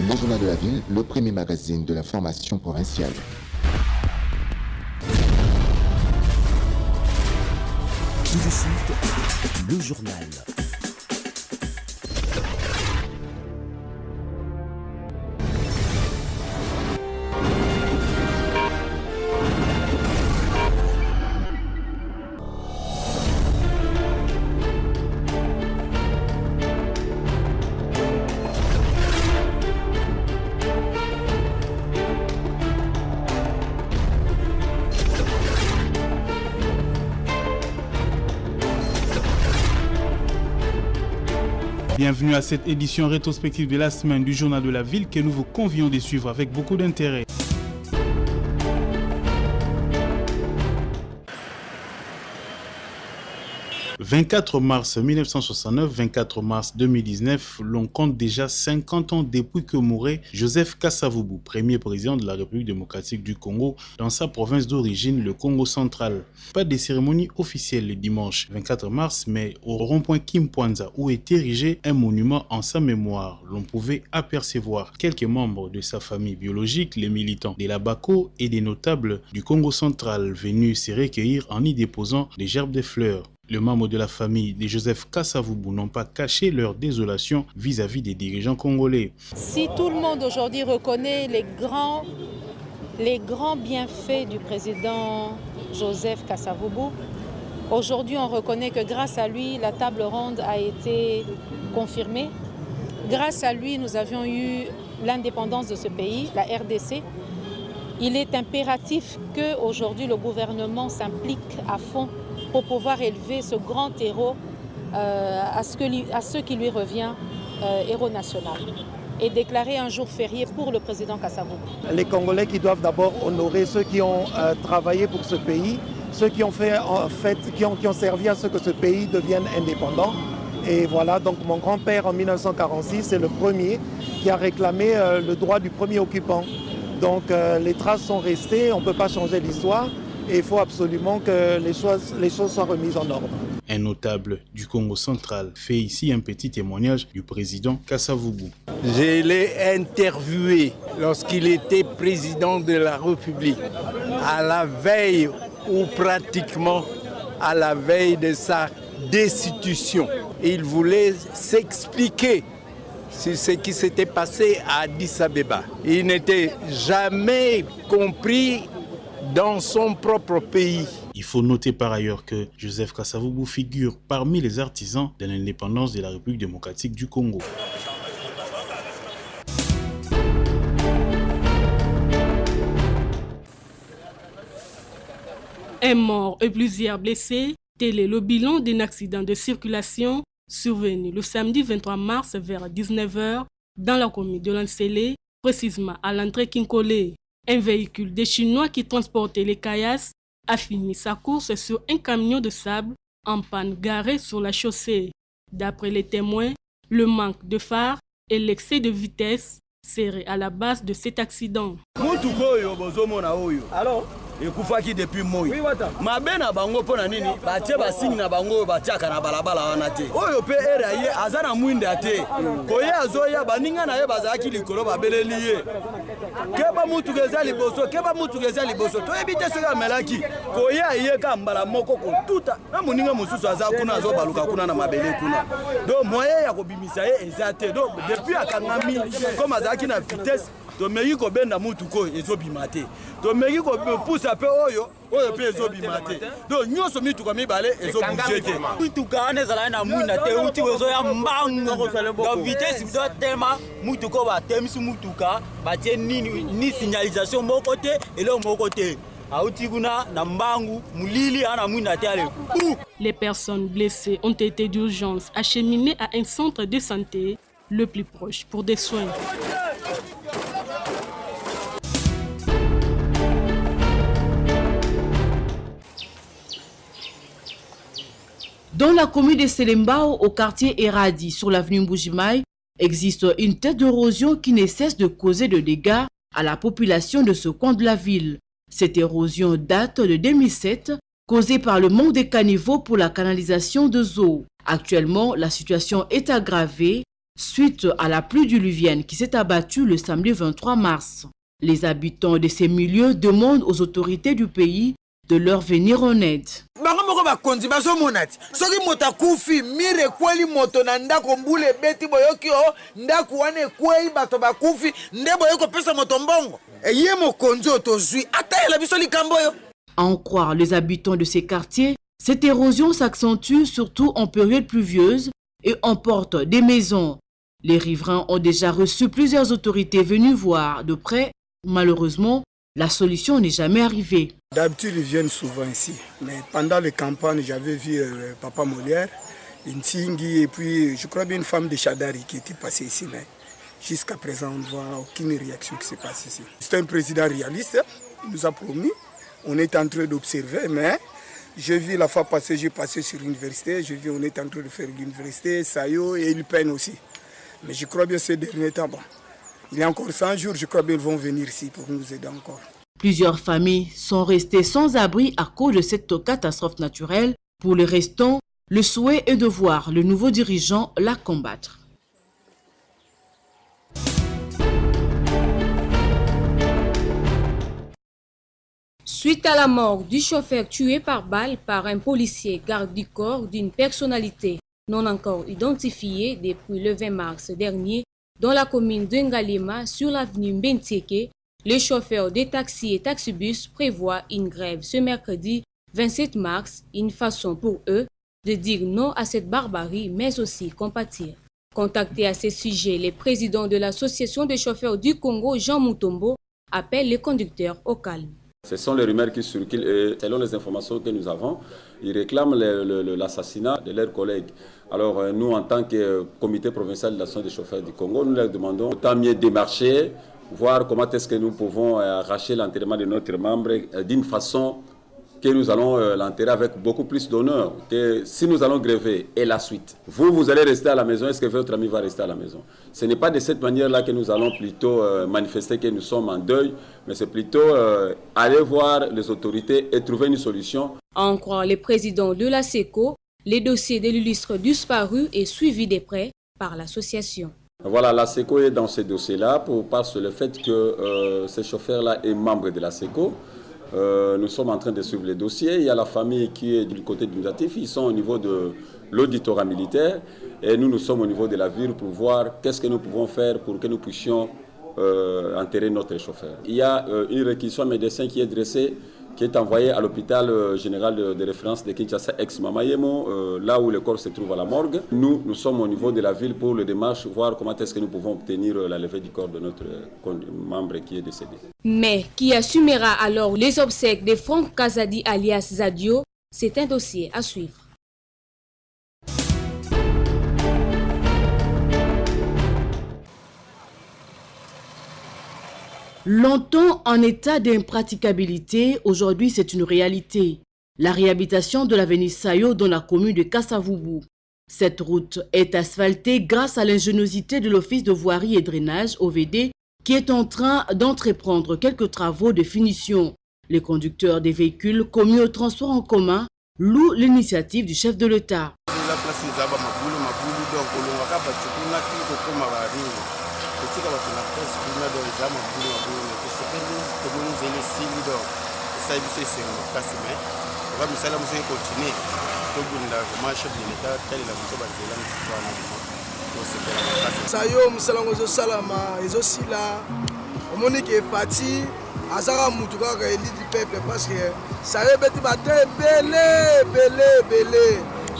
Le journal de la ville, le premier magazine de la formation provinciale. Tout de suite, le journal. Bienvenue à cette édition rétrospective de la semaine du Journal de la Ville que nous vous convions de suivre avec beaucoup d'intérêt. « 24 mars 1969, 24 mars 2019, l'on compte déjà 50 ans depuis que mourait Joseph Kasavubu, premier président de la République démocratique du Congo, dans sa province d'origine, le Congo central. Pas de cérémonie officielle le dimanche 24 mars, mais au rond-point Kimpwanza, où est érigé un monument en sa mémoire, l'on pouvait apercevoir quelques membres de sa famille biologique, les militants de la BACO et des notables du Congo central venus se recueillir en y déposant des gerbes de fleurs. Les membres de la famille de Joseph Kasavubu n'ont pas caché leur désolation vis-à-vis des dirigeants congolais. Si tout le monde aujourd'hui reconnaît les grands bienfaits du président Joseph Kasavubu, aujourd'hui on reconnaît que grâce à lui, la table ronde a été confirmée. Grâce à lui, nous avions eu l'indépendance de ce pays, la RDC. Il est impératif qu'aujourd'hui le gouvernement s'implique à fond pour pouvoir élever ce grand héros à ce qui lui revient, héros national, et déclarer un jour férié pour le président Kasavubu. Les Congolais qui doivent d'abord honorer ceux qui ont travaillé pour ce pays, ceux qui ont qui ont servi à ce que ce pays devienne indépendant. Et voilà, donc mon grand-père en 1946 est le premier qui a réclamé le droit du premier occupant. Donc les traces sont restées, on ne peut pas changer l'histoire. Et il faut absolument que les choses soient remises en ordre. Un notable du Congo central fait ici un petit témoignage du président Kasavubu. Je l'ai interviewé lorsqu'il était président de la République, à la veille ou pratiquement à la veille de sa destitution. Il voulait s'expliquer sur ce qui s'était passé à Addis Abeba. Il n'était jamais compris dans son propre pays. Il faut noter par ailleurs que Joseph Kasavubu figure parmi les artisans de l'indépendance de la République démocratique du Congo. Un mort et plusieurs blessés, tel est le bilan d'un accident de circulation survenu le samedi 23 mars vers 19 h dans la commune de Lansele, précisément à l'entrée Kinkole. Un véhicule des Chinois qui transportait les caillasses a fini sa course sur un camion de sable en panne garé sur la chaussée. D'après les témoins, le manque de phare et l'excès de vitesse seraient à la base de cet accident. Alors ekufaki depuis moi mabe na bango pona nini batie basingi na bango batiaka na balabala wana te oyo pe era ye azana mwinda te koye azoya baninga na ye bazaki likolo babeleli ye keba mutu geza liboso to ebite soka melaki koye aye ka mbala moko ko tuta na muninga mususu aza kuna azo baluka kuna na mabele kuna do moye ya kobimisa ye ezate do depuis akangami comme azaki na vitesse to meki ko benda mutu ko ezobima te to meki ko pusa pe oyo pe ezobima te do nyoso mituka mibale ezobuje te mituka anezala na mwina te uti wezo ya mbanga ko sale boko vitesse do tema mutuko ba temisi mutuka ba tie ni signalisation moko te elo moko te auti kuna na mbangu mulili ana mwina te ale. Les personnes blessées ont été d'urgence acheminées à un centre de santé le plus proche pour des soins. Dans la commune de Selembao, au quartier Eradi, sur l'avenue Mbujimaï, existe une tête d'érosion qui ne cesse de causer de dégâts à la population de ce coin de la ville. Cette érosion date de 2007, causée par le manque de caniveaux pour la canalisation de eau. Actuellement, la situation est aggravée suite à la pluie diluvienne qui s'est abattue le samedi 23 mars. Les habitants de ces milieux demandent aux autorités du pays de leur venir en aide. À en croire les habitants de ces quartiers, cette érosion s'accentue surtout en période pluvieuse et emporte des maisons. Les riverains ont déjà reçu plusieurs autorités venues voir de près. Malheureusement, la solution n'est jamais arrivée. D'habitude, ils viennent souvent ici. Mais pendant les campagnes, j'avais vu Papa Molière, une Tingi et puis je crois bien une femme de Chadari qui était passée ici. Mais jusqu'à présent, on ne voit aucune réaction qui se passe ici. C'est un président réaliste, il nous a promis. On est en train d'observer, mais j'ai vu la fois passée, j'ai passé sur l'université, j'ai vu on est en train de faire l'université, Sayo et il peine aussi. Mais je crois bien ces derniers temps, bon, il y a encore 100 jours, je crois bien qu'ils vont venir ici pour nous aider encore. Plusieurs familles sont restées sans abri à cause de cette catastrophe naturelle. Pour les restants, le souhait est de voir le nouveau dirigeant la combattre. Suite à la mort du chauffeur tué par balle par un policier garde du corps d'une personnalité non encore identifiée depuis le 20 mars dernier dans la commune de Ngalema sur l'avenue Mbentieke, les chauffeurs des taxis et taxibus prévoient une grève ce mercredi 27 mars, une façon pour eux de dire non à cette barbarie mais aussi compatir. Contacté à ce sujet, le président de l'association des chauffeurs du Congo, Jean Moutombo, appelle les conducteurs au calme. Ce sont les rumeurs qui circulent et selon les informations que nous avons, ils réclament l'assassinat de leurs collègues. Alors nous, en tant que comité provincial d'action des chauffeurs du Congo, nous leur demandons autant mieux démarcher, voir comment est-ce que nous pouvons arracher l'enterrement de notre membre d'une façon que nous allons l'enterrer avec beaucoup plus d'honneur que si nous allons gréver et la suite. Vous allez rester à la maison, est-ce que votre ami va rester à la maison? Ce n'est pas de cette manière-là que nous allons plutôt manifester que nous sommes en deuil, mais c'est plutôt aller voir les autorités et trouver une solution. À en croire les présidents de la SECO, les dossiers de l'illustre disparu est suivi de près par l'association. Voilà, la SECO est dans ce dossier-là parce que le fait que ce chauffeur-là est membre de la SECO. Nous sommes en train de suivre les dossiers. Il y a la famille qui est du côté du natif. Ils sont au niveau de l'auditorat militaire. Et nous sommes au niveau de la ville pour voir qu'est-ce que nous pouvons faire pour que nous puissions enterrer notre chauffeur. Il y a une réquisition médecin qui est dressée, qui est envoyée à l'hôpital général de référence de Kinshasa ex-Mamayemo, là où le corps se trouve à la morgue. Nous sommes au niveau de la ville pour le démarche, voir comment est-ce que nous pouvons obtenir la levée du corps de notre membre qui est décédé. Mais qui assumera alors les obsèques de Franck Kazadi alias Zadio, c'est un dossier à suivre. Longtemps en état d'impraticabilité, aujourd'hui c'est une réalité. La réhabilitation de l'avenue Sayo dans la commune de Kasavubu. Cette route est asphaltée grâce à l'ingéniosité de l'Office de voirie et drainage OVD qui est en train d'entreprendre quelques travaux de finition. Les conducteurs des véhicules commis au transport en commun louent l'initiative du chef de l'État. Sayo musalango zo salama ezosila omoni ke parti azara mutu kaka eli du peuple parce que Sayo beti bate belé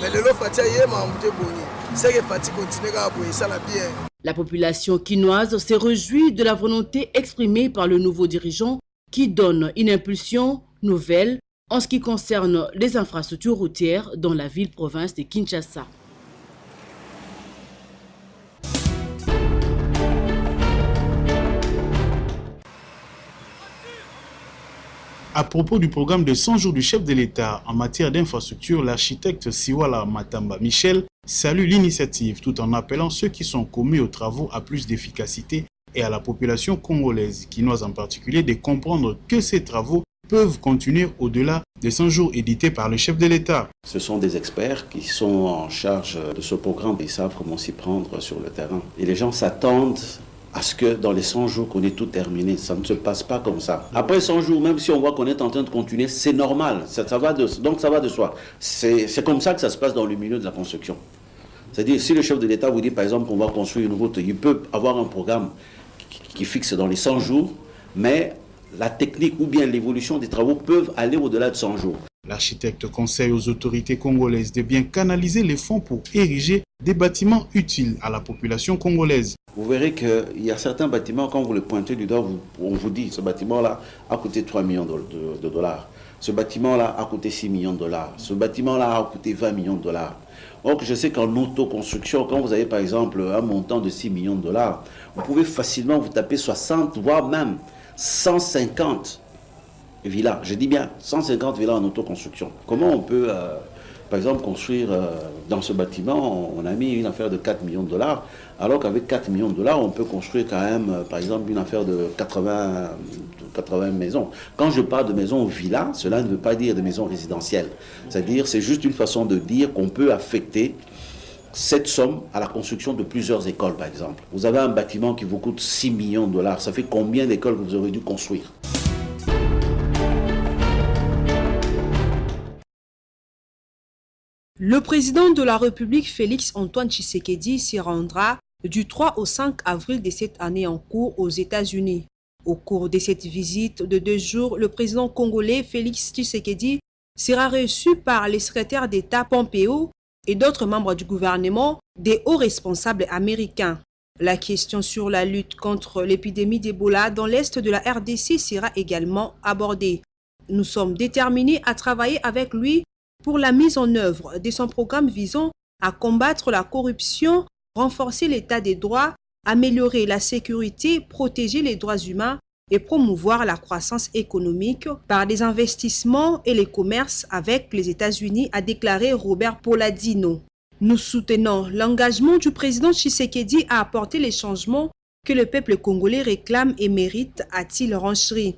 mais le lo fati yema mute boni c'est que parti continue ka boye ça la bien. La population quinoise se réjouit de la volonté exprimée par le nouveau dirigeant qui donne une impulsion nouvelle en ce qui concerne les infrastructures routières dans la ville-province de Kinshasa. À propos du programme de 100 jours du chef de l'État en matière d'infrastructure, l'architecte Siwala Matamba Michel salue l'initiative tout en appelant ceux qui sont commis aux travaux à plus d'efficacité et à la population congolaise, quinoise en particulier, de comprendre que ces travaux peuvent continuer au-delà des 100 jours édités par le chef de l'État. Ce sont des experts qui sont en charge de ce programme. Ils savent comment s'y prendre sur le terrain. Et les gens s'attendent à ce que dans les 100 jours qu'on ait tout terminé. Ça ne se passe pas comme ça. Après 100 jours, même si on voit qu'on est en train de continuer, c'est normal. Donc ça va de soi. C'est comme ça que ça se passe dans le milieu de la construction. C'est-à-dire, si le chef de l'État vous dit, par exemple, qu'on va construire une route, il peut avoir un programme qui fixe dans les 100 jours, mais la technique ou bien l'évolution des travaux peuvent aller au-delà de 100 jours. L'architecte conseille aux autorités congolaises de bien canaliser les fonds pour ériger des bâtiments utiles à la population congolaise. Vous verrez qu'il y a certains bâtiments, quand vous les pointez du doigt, on vous dit, ce bâtiment-là a coûté 3 millions de dollars. Ce bâtiment-là a coûté 6 millions de dollars. Ce bâtiment-là a coûté 20 millions de dollars. Donc je sais qu'en autoconstruction, quand vous avez par exemple un montant de 6 millions de dollars, vous pouvez facilement vous taper 60, voire même 150 villas. Je dis bien 150 villas en autoconstruction. Comment on peut, par exemple, construire dans ce bâtiment, on a mis une affaire de 4 millions de dollars, alors qu'avec 4 millions de dollars, on peut construire quand même, par exemple, une affaire de 80 maisons. Quand je parle de maisons villas, cela ne veut pas dire de maisons résidentielles. C'est-à-dire, c'est juste une façon de dire qu'on peut affecter cette somme à la construction de plusieurs écoles, par exemple. Vous avez un bâtiment qui vous coûte 6 millions de dollars. Ça fait combien d'écoles que vous aurez dû construire ? Le président de la République, Félix Antoine Tshisekedi, s'y rendra du 3 au 5 avril de cette année en cours aux États-Unis. Au cours de cette visite de 2 jours, le président congolais Félix Tshisekedi sera reçu par les secrétaires d'État Pompeo et d'autres membres du gouvernement, des hauts responsables américains. La question sur la lutte contre l'épidémie d'Ebola dans l'est de la RDC sera également abordée. Nous sommes déterminés à travailler avec lui pour la mise en œuvre de son programme visant à combattre la corruption, renforcer l'état des droits, améliorer la sécurité, protéger les droits humains et promouvoir la croissance économique par des investissements et les commerces avec les États-Unis, a déclaré Robert Palladino. Nous soutenons l'engagement du président Tshisekedi à apporter les changements que le peuple congolais réclame et mérite, a-t-il renchéri.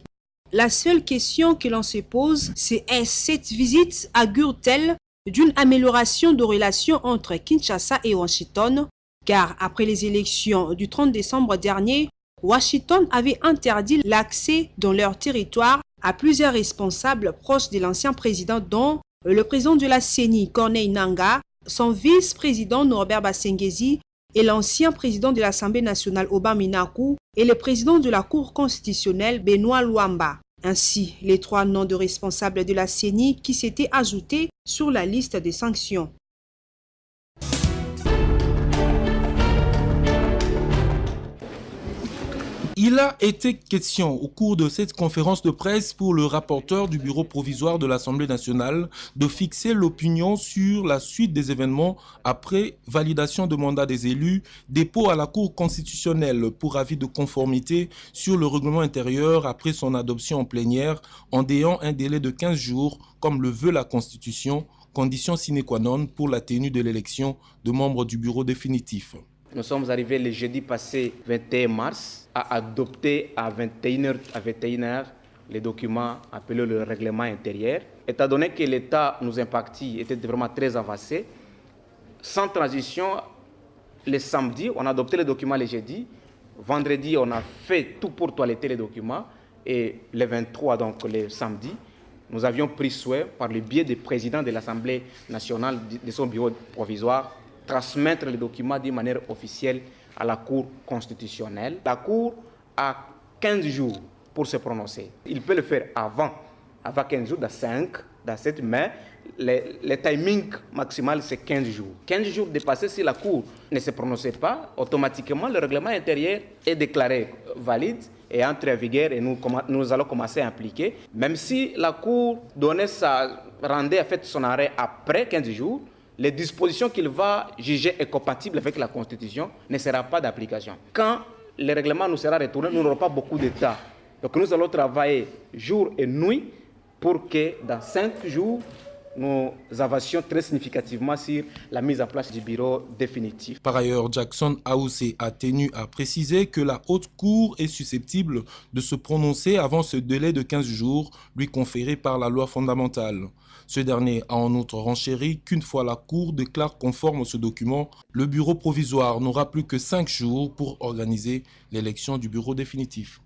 La seule question que l'on se pose, c'est est-ce cette visite augure-t-elle d'une amélioration de relations entre Kinshasa et Washington? Car après les élections du 30 décembre dernier, Washington avait interdit l'accès dans leur territoire à plusieurs responsables proches de l'ancien président, dont le président de la CENI, Corneille Nangaa, son vice-président Norbert Basengezi et l'ancien président de l'Assemblée nationale Oba Minaku et le président de la Cour constitutionnelle Benoît Luamba. Ainsi, les 3 noms de responsables de la CENI qui s'étaient ajoutés sur la liste des sanctions. Il a été question au cours de cette conférence de presse pour le rapporteur du bureau provisoire de l'Assemblée nationale de fixer l'opinion sur la suite des événements après validation de mandat des élus, dépôt à la Cour constitutionnelle pour avis de conformité sur le règlement intérieur après son adoption en plénière en déant un délai de 15 jours comme le veut la Constitution, condition sine qua non pour la tenue de l'élection de membres du bureau définitif. Nous sommes arrivés le jeudi passé 21 mars à adopter à 21h les documents appelés le règlement intérieur. Étant donné que l'état nous impactait était vraiment très avancé, sans transition, le samedi, on a adopté les documents le jeudi. Vendredi, on a fait tout pour toiletter les documents. Et le 23, donc le samedi, nous avions pris soin, par le biais du président de l'Assemblée nationale, de son bureau provisoire, transmettre les documents d'une manière officielle à la Cour constitutionnelle. La Cour a 15 jours pour se prononcer. Il peut le faire avant 15 jours, dans 5, dans 7, mais le timing maximal, c'est 15 jours. 15 jours dépassés, si la Cour ne se prononçait pas, automatiquement, le règlement intérieur est déclaré valide et entre en vigueur et nous allons commencer à appliquer. Même si la Cour rendait son arrêt après 15 jours, les dispositions qu'il va juger incompatibles avec la Constitution ne seront pas d'application. Quand le règlement nous sera retourné, nous n'aurons pas beaucoup de temps. Donc nous allons travailler jour et nuit pour que dans 5 jours, nous avancions très significativement sur la mise en place du bureau définitif. Par ailleurs, Jackson Aoussé a tenu à préciser que la Haute Cour est susceptible de se prononcer avant ce délai de 15 jours lui conféré par la loi fondamentale. Ce dernier a en outre renchéri qu'une fois la Cour déclare conforme ce document, le bureau provisoire n'aura plus que 5 jours pour organiser l'élection du bureau définitif.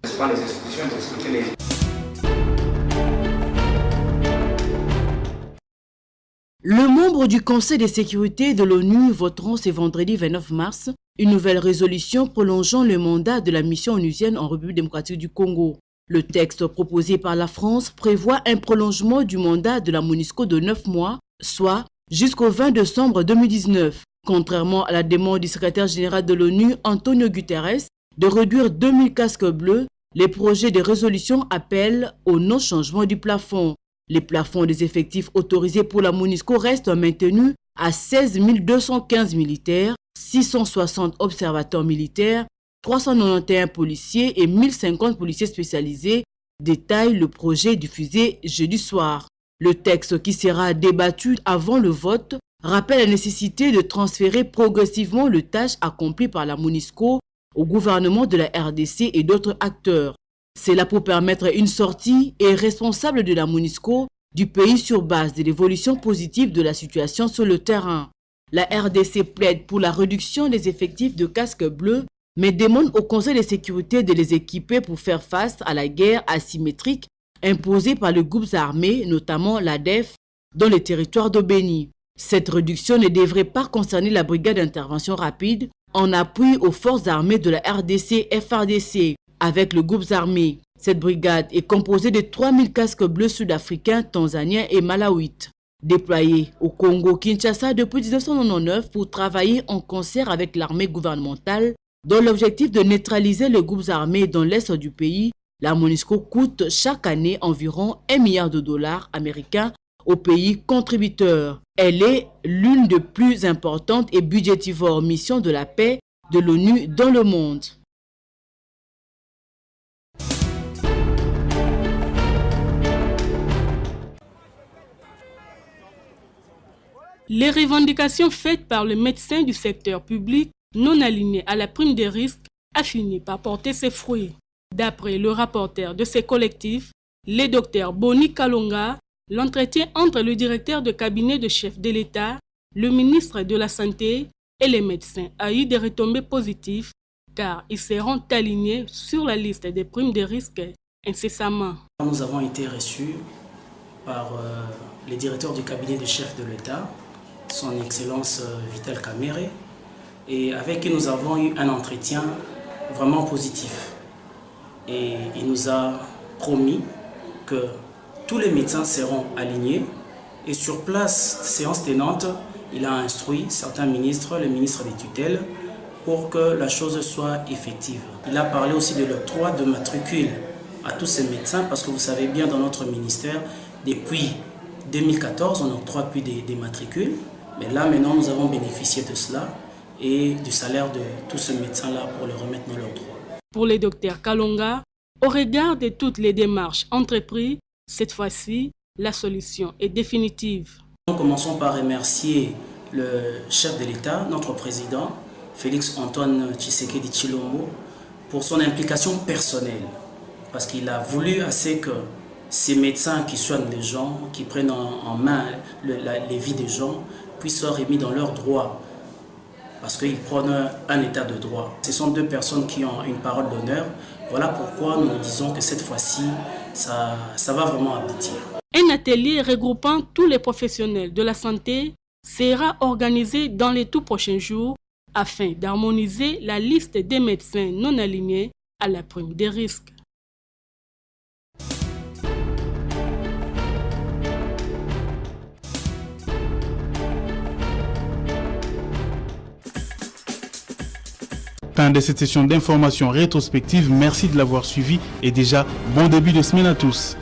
Les membres du Conseil de sécurité de l'ONU voteront ce vendredi 29 mars une nouvelle résolution prolongeant le mandat de la mission onusienne en République démocratique du Congo. Le texte proposé par la France prévoit un prolongement du mandat de la MONUSCO de 9 mois, soit jusqu'au 20 décembre 2019, contrairement à la demande du secrétaire général de l'ONU, Antonio Guterres, de réduire 2000 casques bleus. Les projets de résolution appellent au non-changement du plafond. Les plafonds des effectifs autorisés pour la MONUSCO restent maintenus à 16 215 militaires, 660 observateurs militaires, 391 policiers et 1050 policiers spécialisés, détaille le projet diffusé jeudi soir. Le texte qui sera débattu avant le vote rappelle la nécessité de transférer progressivement les tâches accomplies par la MONUSCO au gouvernement de la RDC et d'autres acteurs. C'est là pour permettre une sortie et responsable de la MONUSCO du pays sur base de l'évolution positive de la situation sur le terrain. La RDC plaide pour la réduction des effectifs de casques bleus, mais demande au Conseil de sécurité de les équiper pour faire face à la guerre asymétrique imposée par les groupes armés, notamment l'ADF, dans les territoires de Béni. Cette réduction ne devrait pas concerner la brigade d'intervention rapide en appui aux forces armées de la RDC-FARDC. Avec le groupe armé, cette brigade est composée de 3000 casques bleus sud-africains, tanzaniens et malawites, déployés au Congo-Kinshasa depuis 1999 pour travailler en concert avec l'armée gouvernementale dans l'objectif de neutraliser les groupes armés dans l'est du pays. La MONUSCO coûte chaque année environ $1 milliard américains aux pays contributeurs. Elle est l'une des plus importantes et budgétivores missions de la paix de l'ONU dans le monde. Les revendications faites par le médecin du secteur public non aligné à la prime des risques a fini par porter ses fruits. D'après le rapporteur de ces collectifs, le docteur Boni Kalonga, l'entretien entre le directeur de cabinet de chef de l'État, le ministre de la Santé et les médecins a eu des retombées positives car ils seront alignés sur la liste des primes de risques incessamment. Nous avons été reçus par le directeur du cabinet de chef de l'État, son Excellence Vital Kamerhe, et avec qui nous avons eu un entretien vraiment positif. Et il nous a promis que tous les médecins seront alignés et sur place, séance tenante, il a instruit certains ministres, le ministre des tutelles, pour que la chose soit effective. Il a parlé aussi de l'octroi de matricule à tous ces médecins parce que vous savez bien dans notre ministère, depuis 2014, on n'octroie plus des matricules. Mais là, maintenant, nous avons bénéficié de cela et du salaire de tous ces médecins-là pour les remettre dans leurs droits. Pour le docteur Kalonga, au regard de toutes les démarches entreprises, cette fois-ci, la solution est définitive. Nous commençons par remercier le chef de l'État, notre président, Félix Antoine Tshisekedi Tshilombo, pour son implication personnelle. Parce qu'il a voulu assez que ces médecins qui soignent les gens, qui prennent en main les vies des gens, puissent être remis dans leurs droits. Parce qu'ils prennent un état de droit. Ce sont deux personnes qui ont une parole d'honneur. Voilà pourquoi nous disons que cette fois-ci, ça va vraiment aboutir. Un atelier regroupant tous les professionnels de la santé sera organisé dans les tout prochains jours afin d'harmoniser la liste des médecins non alignés à la prime des risques. Fin de cette session d'information rétrospective. Merci de l'avoir suivi et déjà bon début de semaine à tous.